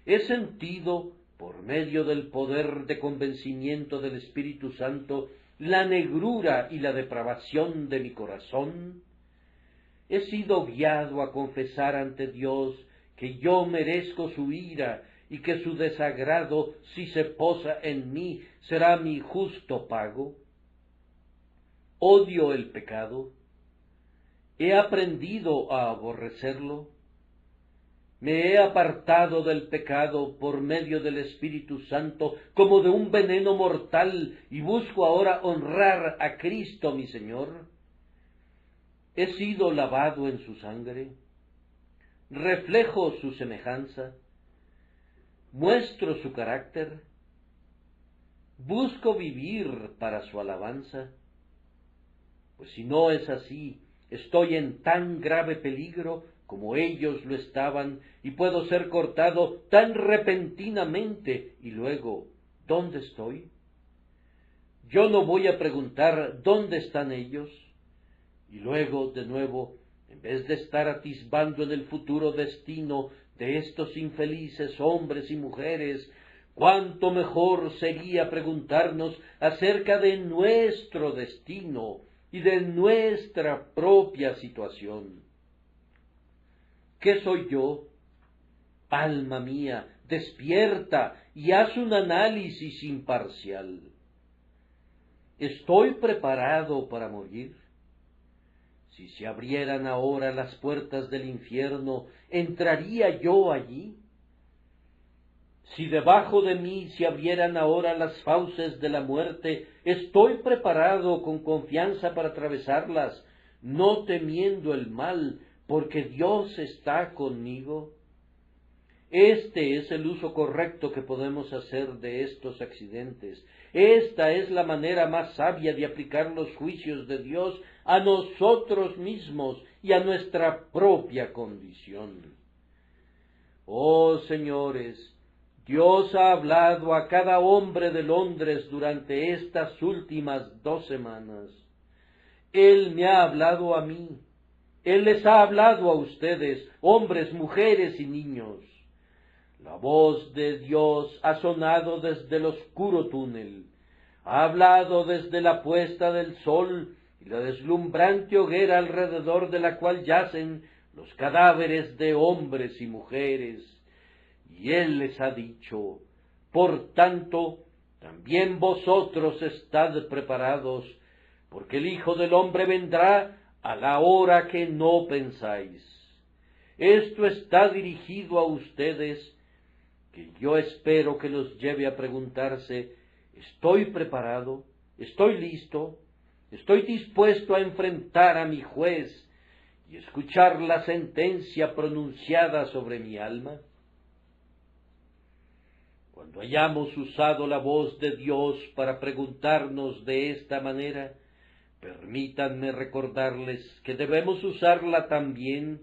¿He sentido, por medio del poder de convencimiento del Espíritu Santo, la negrura y la depravación de mi corazón? ¿He sido guiado a confesar ante Dios que yo merezco su ira y que su desagrado, si se posa en mí, será mi justo pago? ¿Odio el pecado? ¿He aprendido a aborrecerlo? ¿Me he apartado del pecado por medio del Espíritu Santo como de un veneno mortal y busco ahora honrar a Cristo mi Señor? ¿He sido lavado en su sangre? ¿Reflejo su semejanza? ¿Muestro su carácter? ¿Busco vivir para su alabanza? Pues si no es así, estoy en tan grave peligro como ellos lo estaban, y puedo ser cortado tan repentinamente, y luego, ¿dónde estoy? Yo no voy a preguntar ¿dónde están ellos? Y luego, de nuevo, en vez de estar atisbando en el futuro destino de estos infelices hombres y mujeres, cuánto mejor sería preguntarnos acerca de nuestro destino y de nuestra propia situación. ¿Qué soy yo? Alma mía, despierta y haz un análisis imparcial. ¿Estoy preparado para morir? Si se abrieran ahora las puertas del infierno, ¿entraría yo allí? Si debajo de mí se abrieran ahora las fauces de la muerte, ¿estoy preparado con confianza para atravesarlas, no temiendo el mal, porque Dios está conmigo? Este es el uso correcto que podemos hacer de estos accidentes. Esta es la manera más sabia de aplicar los juicios de Dios a nosotros mismos y a nuestra propia condición. Oh señores, Dios ha hablado a cada hombre de Londres durante estas últimas 2 semanas. Él me ha hablado a mí. Él les ha hablado a ustedes, hombres, mujeres y niños. La voz de Dios ha sonado desde el oscuro túnel, ha hablado desde la puesta del sol y la deslumbrante hoguera alrededor de la cual yacen los cadáveres de hombres y mujeres. Y Él les ha dicho: por tanto, también vosotros estad preparados, porque el Hijo del Hombre vendrá a la hora que no pensáis. Esto está dirigido a ustedes, que yo espero que los lleve a preguntarse: ¿estoy preparado? ¿Estoy listo? ¿Estoy dispuesto a enfrentar a mi juez y escuchar la sentencia pronunciada sobre mi alma? Cuando hayamos usado la voz de Dios para preguntarnos de esta manera, permítanme recordarles que debemos usarla también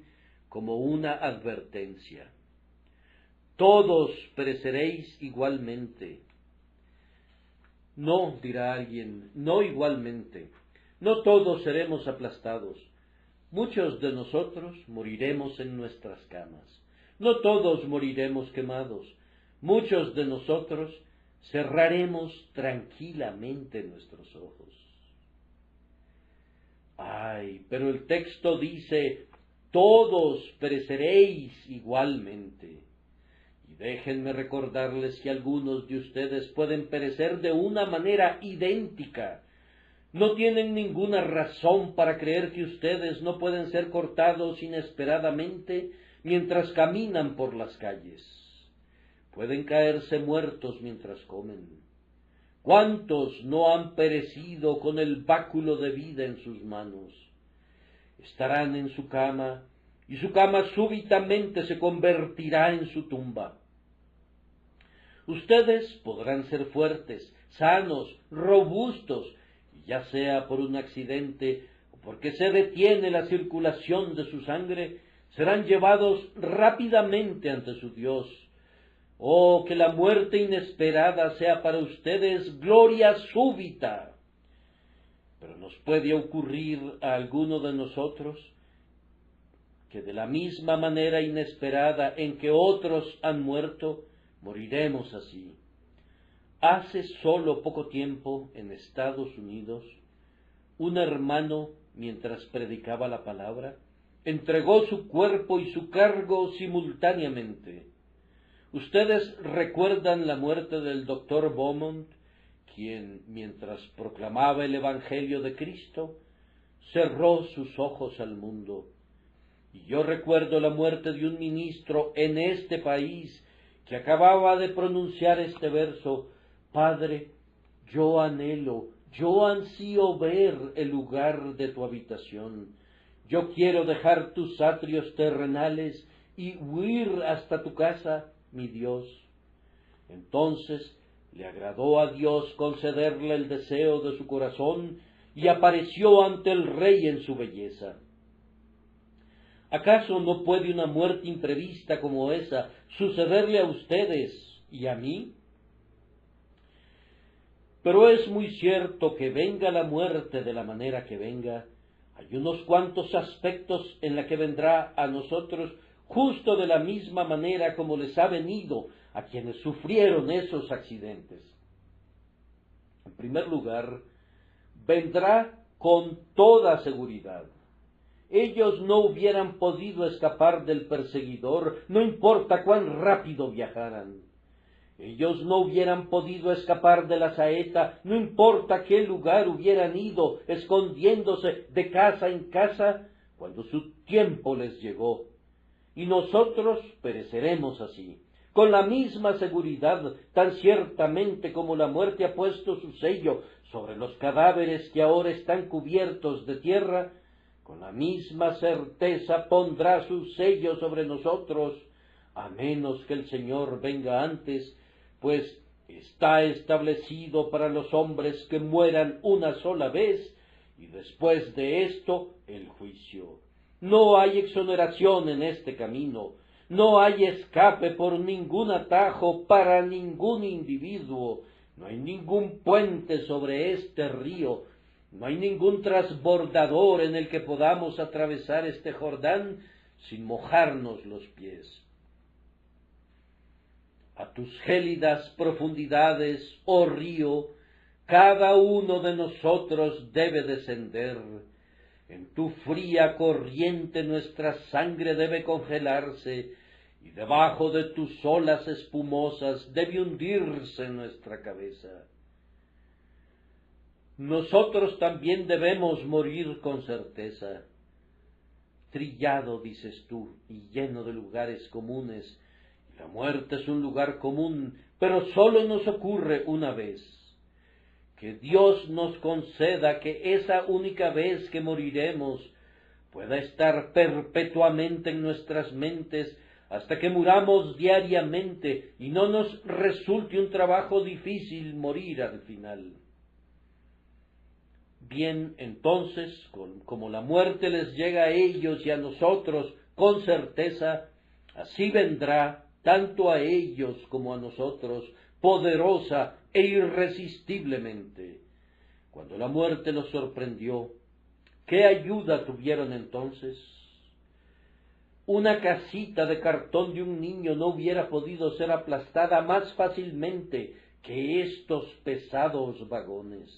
como una advertencia. Todos pereceréis igualmente. No, dirá alguien, no igualmente. No todos seremos aplastados. Muchos de nosotros moriremos en nuestras camas. No todos moriremos quemados. Muchos de nosotros cerraremos tranquilamente nuestros ojos. Ay, pero el texto dice: todos pereceréis igualmente. Y déjenme recordarles que algunos de ustedes pueden perecer de una manera idéntica, No tienen ninguna razón para creer que ustedes no pueden ser cortados inesperadamente mientras caminan por las calles. Pueden caerse muertos mientras comen. ¿Cuántos no han perecido con el báculo de vida en sus manos? Estarán en su cama, y su cama súbitamente se convertirá en su tumba. Ustedes podrán ser fuertes, sanos, robustos, y ya sea por un accidente o porque se detiene la circulación de su sangre, serán llevados rápidamente ante su Dios. Oh, que la muerte inesperada sea para ustedes gloria súbita. Pero nos puede ocurrir a alguno de nosotros que de la misma manera inesperada en que otros han muerto, moriremos así. Hace solo poco tiempo, en Estados Unidos, un hermano, mientras predicaba la palabra, entregó su cuerpo y su cargo simultáneamente. Ustedes recuerdan la muerte del doctor Beaumont, quien, mientras proclamaba el Evangelio de Cristo, cerró sus ojos al mundo. Y yo recuerdo la muerte de un ministro en este país que acababa de pronunciar este verso: Padre, yo anhelo, yo ansío ver el lugar de tu habitación. Yo quiero dejar tus atrios terrenales y huir hasta tu casa, mi Dios. Entonces le agradó a Dios concederle el deseo de su corazón y apareció ante el rey en su belleza. ¿Acaso no puede una muerte imprevista como esa sucederle a ustedes y a mí? Pero es muy cierto que venga la muerte de la manera que venga, hay unos cuantos aspectos en la que vendrá a nosotros justo de la misma manera como les ha venido a quienes sufrieron esos accidentes. En primer lugar, vendrá con toda seguridad. Ellos no hubieran podido escapar del perseguidor, no importa cuán rápido viajaran. Ellos no hubieran podido escapar de la saeta, no importa a qué lugar hubieran ido, escondiéndose de casa en casa, cuando su tiempo les llegó. Y nosotros pereceremos así, con la misma seguridad, tan ciertamente como la muerte ha puesto su sello sobre los cadáveres que ahora están cubiertos de tierra, con la misma certeza pondrá su sello sobre nosotros, a menos que el Señor venga antes, pues está establecido para los hombres que mueran una sola vez, y después de esto el juicio. No hay exoneración en este camino, no hay escape por ningún atajo para ningún individuo, no hay ningún puente sobre este río, no hay ningún transbordador en el que podamos atravesar este Jordán sin mojarnos los pies. A tus gélidas profundidades, oh río, cada uno de nosotros debe descender. En tu fría corriente nuestra sangre debe congelarse, y debajo de tus olas espumosas debe hundirse nuestra cabeza. Nosotros también debemos morir con certeza. Trillado, dices tú, y lleno de lugares comunes. La muerte es un lugar común, pero sólo nos ocurre una vez. Que Dios nos conceda que esa única vez que moriremos pueda estar perpetuamente en nuestras mentes hasta que muramos diariamente y no nos resulte un trabajo difícil morir al final. Bien, entonces, como la muerte les llega a ellos y a nosotros con certeza, así vendrá tanto a ellos como a nosotros, poderosa e irresistiblemente. Cuando la muerte los sorprendió, ¿qué ayuda tuvieron entonces? Una casita de cartón de un niño no hubiera podido ser aplastada más fácilmente que estos pesados vagones.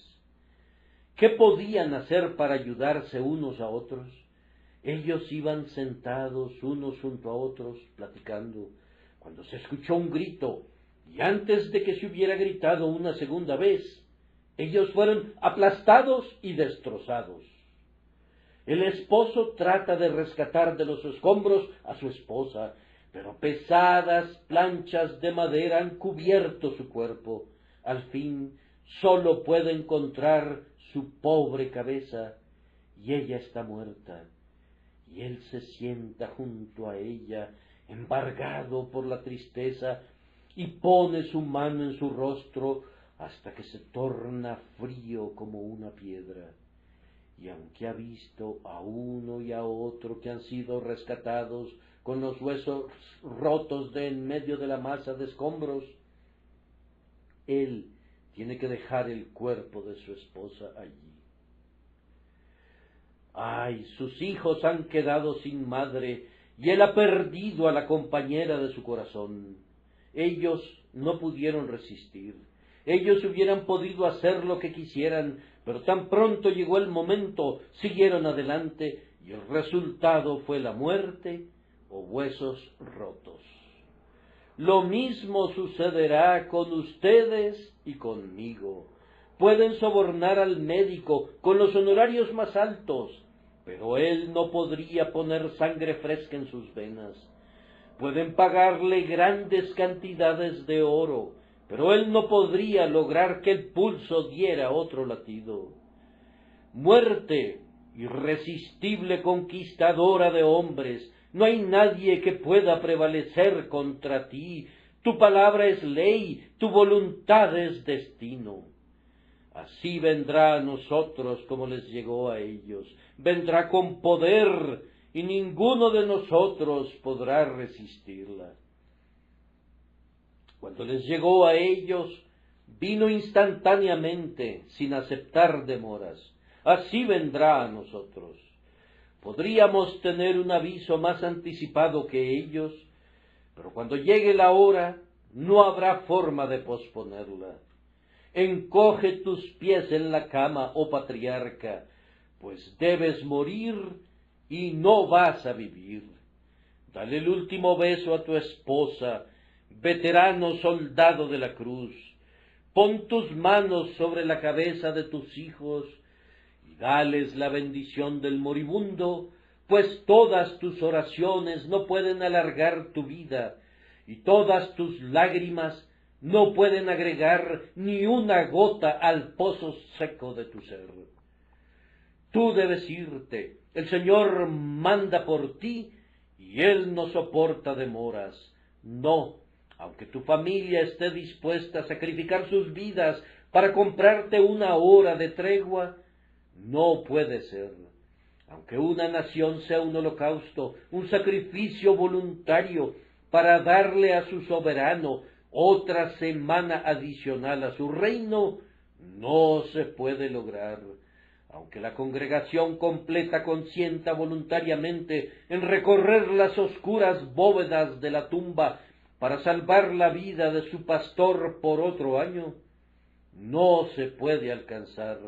¿Qué podían hacer para ayudarse unos a otros? Ellos iban sentados unos junto a otros, platicando, cuando se escuchó un grito, y antes de que se hubiera gritado una segunda vez, Ellos fueron aplastados y destrozados. El esposo trata de rescatar de los escombros a su esposa, pero pesadas planchas de madera han cubierto su cuerpo. Al fin, sólo puede encontrar su pobre cabeza, y ella está muerta. Y él se sienta junto a ella, embargado por la tristeza, y pone su mano en su rostro hasta que se torna frío como una piedra. Y aunque ha visto a uno y a otro que han sido rescatados con los huesos rotos de en medio de la masa de escombros, él tiene que dejar el cuerpo de su esposa allí. Ay, sus hijos han quedado sin madre y él ha perdido a la compañera de su corazón. Ellos no pudieron resistir. Ellos hubieran podido hacer lo que quisieran, pero tan pronto llegó el momento, siguieron adelante y el resultado fue la muerte o huesos rotos. Lo mismo sucederá con ustedes y conmigo. Pueden sobornar al médico con los honorarios más altos, pero él no podría poner sangre fresca en sus venas. Pueden pagarle grandes cantidades de oro, pero él no podría lograr que el pulso diera otro latido. Muerte, irresistible conquistadora de hombres, no hay nadie que pueda prevalecer contra ti. Tu palabra es ley, tu voluntad es destino. Así vendrá a nosotros como les llegó a ellos. Vendrá con poder y ninguno de nosotros podrá resistirla. Cuando les llegó a ellos, vino instantáneamente, sin aceptar demoras. Así vendrá a nosotros. Podríamos tener un aviso más anticipado que ellos, pero cuando llegue la hora, no habrá forma de posponerla. Encoge tus pies en la cama, oh patriarca, pues debes morir y no vas a vivir. Dale el último beso a tu esposa, veterano soldado de la cruz. Pon tus manos sobre la cabeza de tus hijos y dales la bendición del moribundo, pues todas tus oraciones no pueden alargar tu vida y todas tus lágrimas no pueden agregar ni una gota al pozo seco de tu ser. Tú debes irte, el Señor manda por ti y Él no soporta demoras. No, aunque tu familia esté dispuesta a sacrificar sus vidas para comprarte una hora de tregua, no puede ser. Aunque una nación sea un holocausto, un sacrificio voluntario para darle a su soberano otra semana adicional a su reino, no se puede lograr. Aunque la congregación completa consienta voluntariamente en recorrer las oscuras bóvedas de la tumba para salvar la vida de su pastor por otro año, no se puede alcanzar.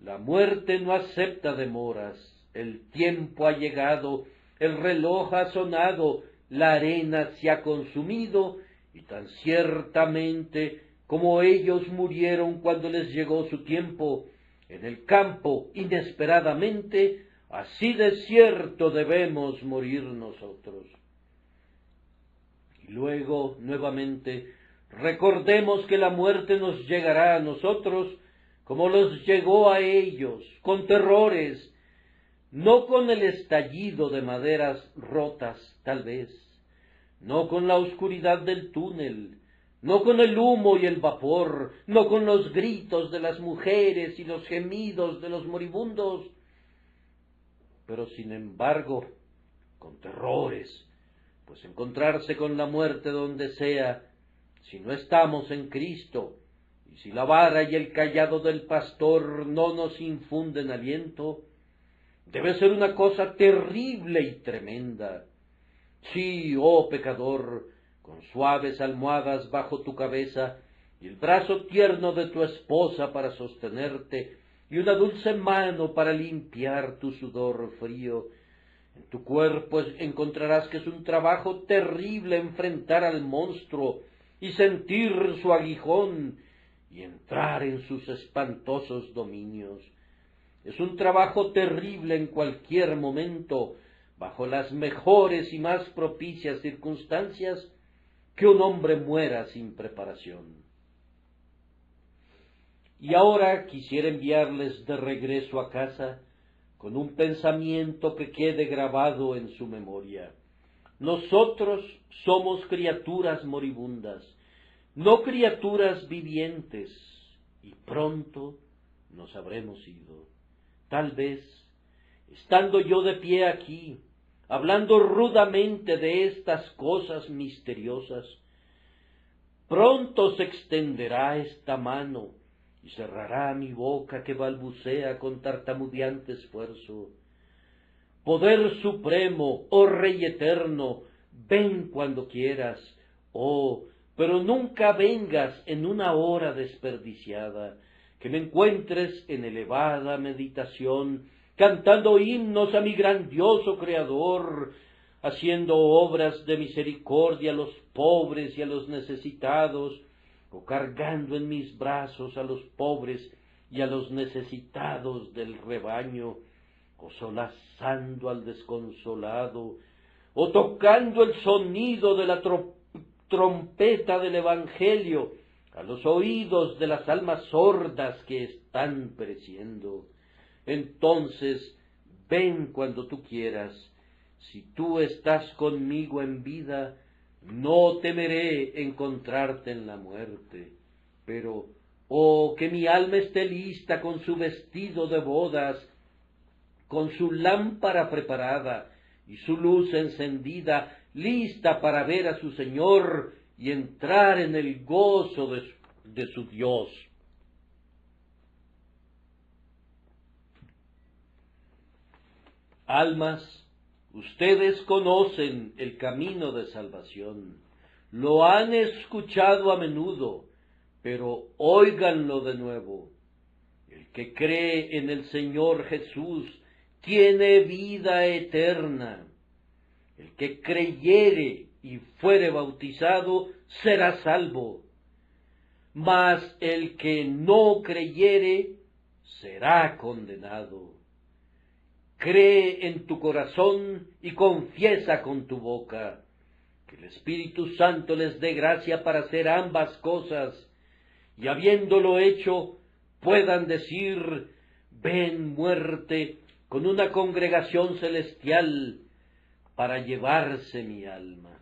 La muerte no acepta demoras, el tiempo ha llegado, el reloj ha sonado, la arena se ha consumido, y tan ciertamente como ellos murieron cuando les llegó su tiempo, en el campo, inesperadamente, así de cierto debemos morir nosotros. Y luego, nuevamente, recordemos que la muerte nos llegará a nosotros como los llegó a ellos, con terrores, no con el estallido de maderas rotas, tal vez, no con la oscuridad del túnel, no con el humo y el vapor, no con los gritos de las mujeres y los gemidos de los moribundos, pero sin embargo, con terrores, pues encontrarse con la muerte donde sea, si no estamos en Cristo, y si la vara y el cayado del pastor no nos infunden aliento, debe ser una cosa terrible y tremenda. Sí, oh pecador, con suaves almohadas bajo tu cabeza, y el brazo tierno de tu esposa para sostenerte, y una dulce mano para limpiar tu sudor frío, en tu cuerpo encontrarás que es un trabajo terrible enfrentar al monstruo, y sentir su aguijón, y entrar en sus espantosos dominios. Es un trabajo terrible en cualquier momento, bajo las mejores y más propicias circunstancias, que un hombre muera sin preparación. Y ahora quisiera enviarles de regreso a casa con un pensamiento que quede grabado en su memoria. Nosotros somos criaturas moribundas, no criaturas vivientes, y pronto nos habremos ido. Tal vez, estando yo de pie aquí, hablando rudamente de estas cosas misteriosas, pronto se extenderá esta mano y cerrará mi boca que balbucea con tartamudeante esfuerzo. Poder supremo, oh Rey eterno, ven cuando quieras, oh, pero nunca vengas en una hora desperdiciada, que me encuentres en elevada meditación, cantando himnos a mi grandioso Creador, haciendo obras de misericordia a los pobres y a los necesitados, o cargando en mis brazos a los pobres y a los necesitados del rebaño, o solazando al desconsolado, o tocando el sonido de la trompeta del Evangelio a los oídos de las almas sordas que están pereciendo. Entonces, ven cuando tú quieras. Si tú estás conmigo en vida, no temeré encontrarte en la muerte. Pero, oh, que mi alma esté lista con su vestido de bodas, con su lámpara preparada y su luz encendida, lista para ver a su Señor y entrar en el gozo de su Dios. Almas, ustedes conocen el camino de salvación, lo han escuchado a menudo, pero óiganlo de nuevo. El que cree en el Señor Jesús tiene vida eterna. El que creyere y fuere bautizado será salvo, mas el que no creyere será condenado. Cree en tu corazón y confiesa con tu boca. Que el Espíritu Santo les dé gracia para hacer ambas cosas, y habiéndolo hecho, puedan decir: ven muerte, con una congregación celestial, para llevarse mi alma.